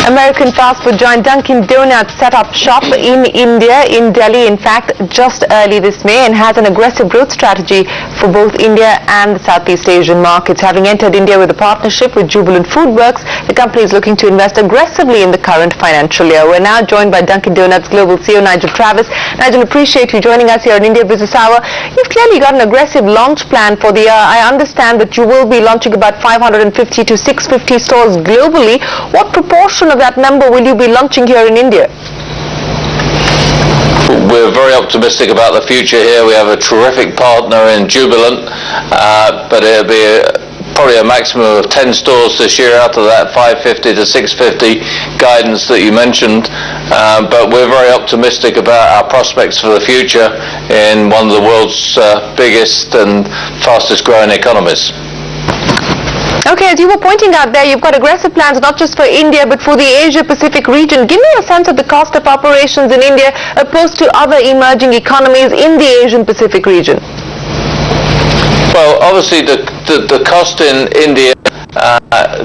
American fast food giant Dunkin set up shop in India, in Delhi, in fact, just early this May, and has an aggressive growth strategy for both India and the Southeast Asian markets. Having entered India with a partnership with Jubilant Foodworks, the company is looking to invest aggressively in the current financial year. We're now joined by Dunkin' Global CEO Nigel Travis. Nigel, appreciate you joining us here on India Business Hour. You've clearly got an aggressive launch plan for the year. I understand that you will be launching about 550 to 650 stores globally. What proportion of that number will you be launching here in India? We're very optimistic about the future here. We have a terrific partner in Jubilant, but it'll be probably a maximum of 10 stores this year out of that 550 to 650 guidance that you mentioned. But we're very optimistic about our prospects for the future in one of the world's biggest and fastest growing economies. Okay, as you were pointing out there, you've got aggressive plans not just for India but for the Asia-Pacific region. Give me a sense of the cost of operations in India opposed to other emerging economies in the Asian-Pacific region. Well, obviously the cost in India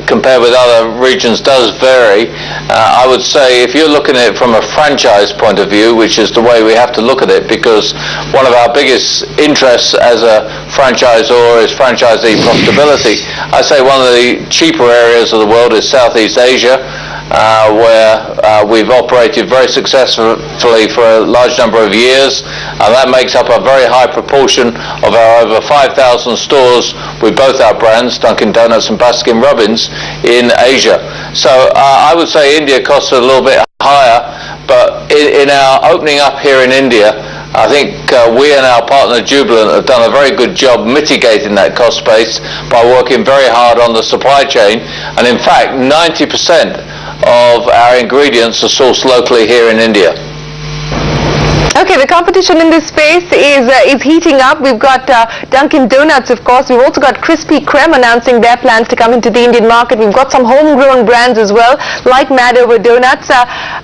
compared with other regions does vary. I would say if you're looking at it from a franchise point of view, which is the way we have to look at it, because one of our biggest interests as a franchisor is franchisee profitability. I say one of the cheaper areas of the world is Southeast Asia, where we've operated very successfully for a large number of years, and that makes up a very high proportion of our over 5,000 stores with both our brands, Dunkin' Donuts and Baskin-Robbins, in Asia. So I would say India costs a little bit higher, but in our opening up here in India, I think we and our partner Jubilant have done a very good job mitigating that cost base by working very hard on the supply chain, and in fact 90% of our ingredients are sourced locally here in India. Okay, the competition in this space is heating up. We've got Dunkin' Donuts, of course. We've also got Krispy Kreme announcing their plans to come into the Indian market. We've got some homegrown brands as well, like Madover Donuts.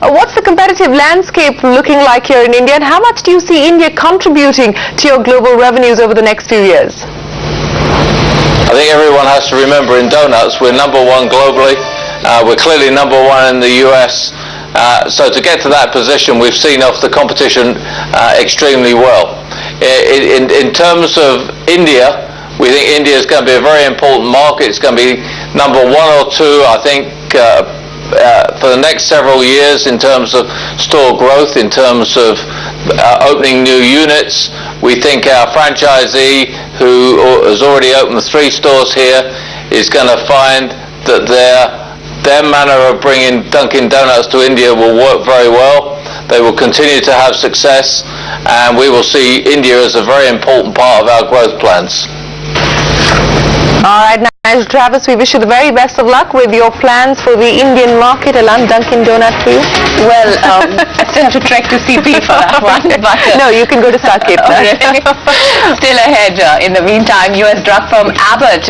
What's the competitive landscape looking like here in India, and how much do you see India contributing to your global revenues over the next few years? I think everyone has to remember in donuts, we're number one globally. We're clearly number one in the US. So to get to that position, we've seen off the competition extremely well. In terms of India, we think India is going to be a very important market. It's going to be number one or two, I think, for the next several years in terms of store growth, in terms of opening new units. We think our franchisee, who has already opened 3 stores here, is going to find that their manner of bringing Dunkin' Donuts to India will work very well. They will continue to have success, and we will see India as a very important part of our growth plans. All right, Nigel Travis, we wish you the very best of luck with your plans for the Indian market. Alan, Dunkin' Donut for you? Well, I still have to trek to CP for that one. But, no, you can go to Saket. Still ahead. In the meantime, US drug firm Abbott